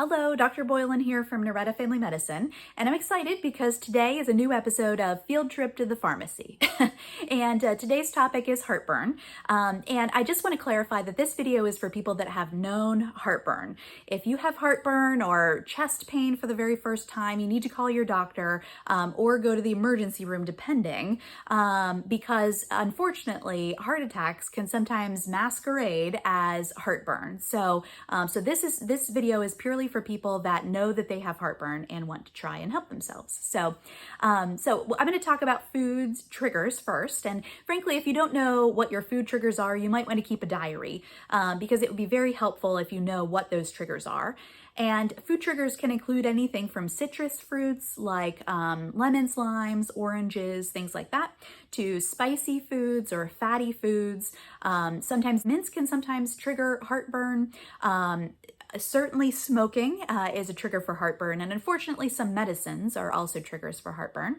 Hello, Dr. Boylan here from Noretta Family Medicine, and I'm excited because today is a new episode of Field Trip to the Pharmacy. And today's topic is heartburn. And I just want to clarify that this video is for people that have known heartburn. If you have heartburn or chest pain for the very first time, you need to call your doctor or go to the emergency room depending, because unfortunately heart attacks can sometimes masquerade as heartburn. So this video is purely for people that know that they have heartburn and want to try and help themselves. So I'm going to talk about foods triggers first. And frankly, if you don't know what your food triggers are, you might want to keep a diary because it would be very helpful if you know what those triggers are. And food triggers can include anything from citrus fruits like lemons, limes, oranges, things like that, to spicy foods or fatty foods. Sometimes mints can sometimes trigger heartburn. Certainly smoking is a trigger for heartburn, and unfortunately some medicines are also triggers for heartburn.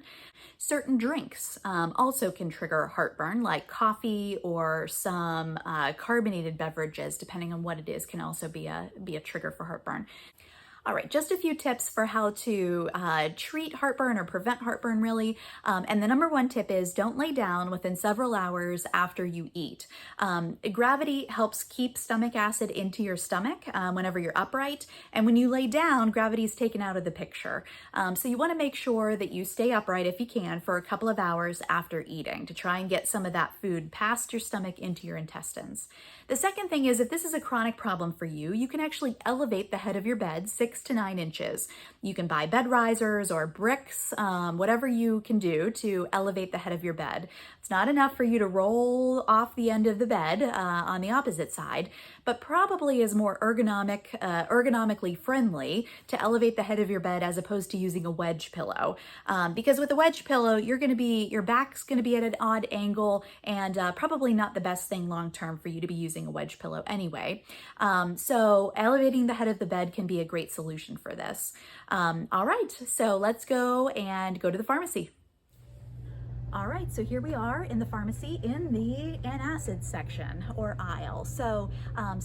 Certain drinks also can trigger heartburn, like coffee or some carbonated beverages, depending on what it is, can also be a trigger for heartburn. All right, just a few tips for how to treat heartburn or prevent heartburn, really. And the number one tip is don't lay down within several hours after you eat. Gravity helps keep stomach acid into your stomach whenever you're upright. And when you lay down, gravity is taken out of the picture. So you want to make sure that you stay upright if you can for a couple of hours after eating to try and get some of that food past your stomach into your intestines. The second thing is, if this is a chronic problem for you, you can actually elevate the head of your bed 6 to 9 inches. You can buy bed risers or bricks, whatever you can do to elevate the head of your bed. It's not enough for you to roll off the end of the bed on the opposite side, but probably is more ergonomically friendly to elevate the head of your bed as opposed to using a wedge pillow. Because with a wedge pillow, your back's going to be at an odd angle and probably not the best thing long-term for you to be using a wedge pillow anyway. So elevating the head of the bed can be a great solution for this. All right, so let's go to the pharmacy. All right, so here we are in the pharmacy in the Antacids section or aisle. So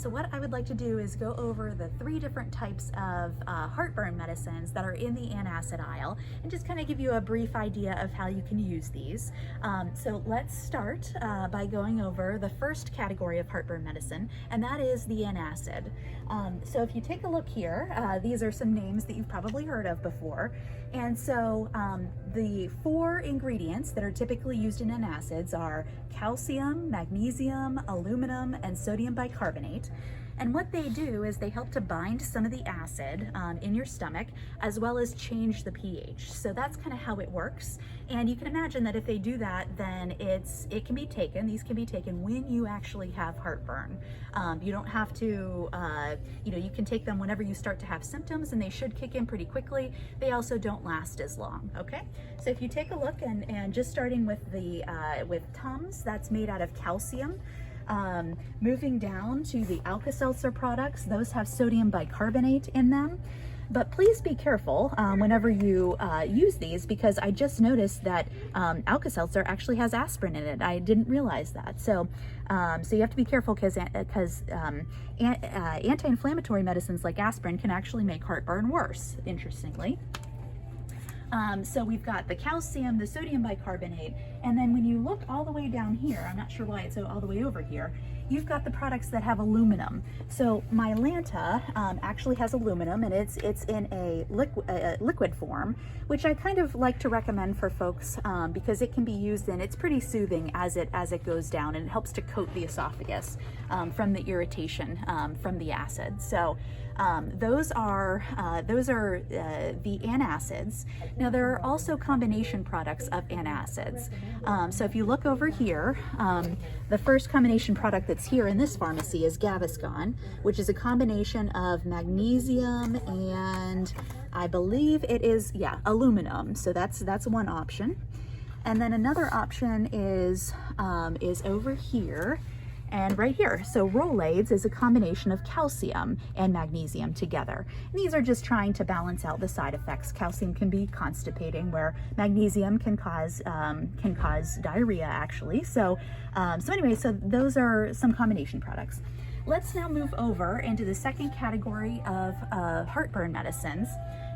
what I would like to do is go over the 3 different types of heartburn medicines that are in the Antacid aisle and just kind of give you a brief idea of how you can use these. So let's start by going over the first category of heartburn medicine, and that is the Antacid. So if you take a look here, these are some names that you've probably heard of before. And so the 4 ingredients that are typically used in antacids are calcium, magnesium, aluminum, and sodium bicarbonate. And what they do is they help to bind some of the acid in your stomach, as well as change the pH. So that's kind of how it works. And you can imagine that if they do that, then these can be taken when you actually have heartburn. You don't have to, you can take them whenever you start to have symptoms, and they should kick in pretty quickly. They also don't last as long, okay? So if you take a look and just starting with with Tums, that's made out of calcium. Moving down to the Alka-Seltzer products, those have sodium bicarbonate in them. But please be careful whenever you use these, because I just noticed that Alka-Seltzer actually has aspirin in it. I didn't realize that. So you have to be careful because anti-inflammatory medicines like aspirin can actually make heartburn worse, interestingly. So we've got the calcium, the sodium bicarbonate, and then when you look all the way down here, I'm not sure why it's all the way over here, you've got the products that have aluminum. So Mylanta actually has aluminum, and it's in a liquid form, which I kind of like to recommend for folks because it can be used, and it's pretty soothing as it goes down, and it helps to coat the esophagus from the irritation from the acid. So those are the antacids. Now there are also combination products of antacids. So if you look over here, the first combination product that's here in this pharmacy is Gaviscon, which is a combination of magnesium and I believe it is, aluminum. So that's one option. And then another option is over here. And right here, so Rolaids is a combination of calcium and magnesium together. And these are just trying to balance out the side effects. Calcium can be constipating, where magnesium can cause diarrhea, actually. So anyway, so those are some combination products. let's now move over into the second category of heartburn medicines.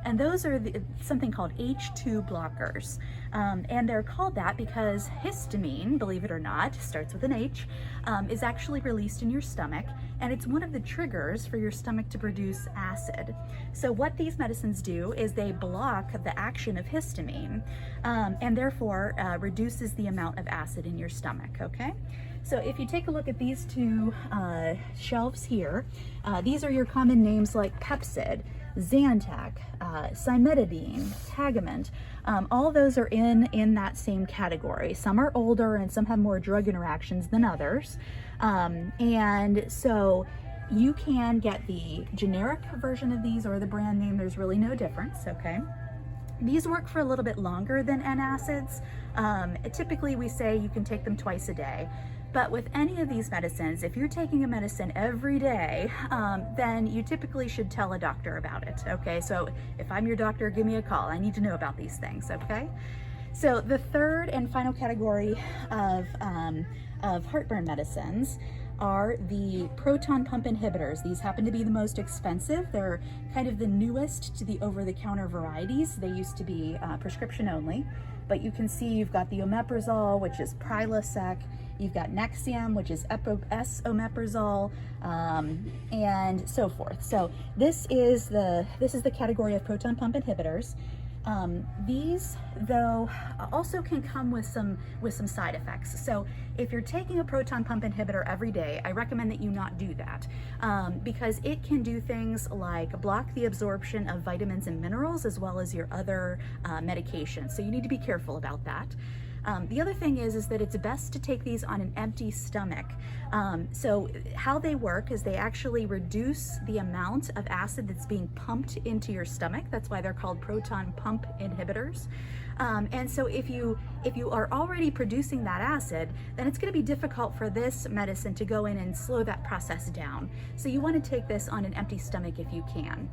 And those are something called H2 blockers. And they're called that because histamine, believe it or not, starts with an H, is actually released in your stomach. And it's one of the triggers for your stomach to produce acid. So what these medicines do is they block the action of histamine, and therefore reduces the amount of acid in your stomach, okay? So if you take a look at these two shelves here, these are your common names like Pepcid, Zantac, cimetidine, Tagament. All those are in that same category. Some are older and some have more drug interactions than others. And so you can get the generic version of these or the brand name. There's really no difference, okay? These work for a little bit longer than Antacids. Typically we say you can take them twice a day. But with any of these medicines, if you're taking a medicine every day, then you typically should tell a doctor about it, okay? So if I'm your doctor, give me a call. I need to know about these things, okay? So the third and final category of heartburn medicines are the proton pump inhibitors. These happen to be the most expensive. They're kind of the newest to the over-the-counter varieties. They used to be prescription only, but you can see you've got the omeprazole, which is Prilosec. You've got Nexium, which is S-omeprazole, and so forth. So this is the category of proton pump inhibitors. These, though, also can come with some side effects. So if you're taking a proton pump inhibitor every day, I recommend that you not do that, because it can do things like block the absorption of vitamins and minerals as well as your other medications. So you need to be careful about that. The other thing is that it's best to take these on an empty stomach. So how they work is they actually reduce the amount of acid that's being pumped into your stomach. That's why they're called proton pump inhibitors. And so if you are already producing that acid, then it's going to be difficult for this medicine to go in and slow that process down. So you want to take this on an empty stomach if you can.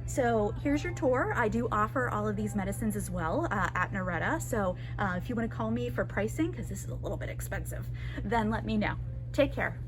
So here's your tour. I do offer all of these medicines as well at Noretta. So if you want to call me for pricing, because this is a little bit expensive, then let me know. Take care.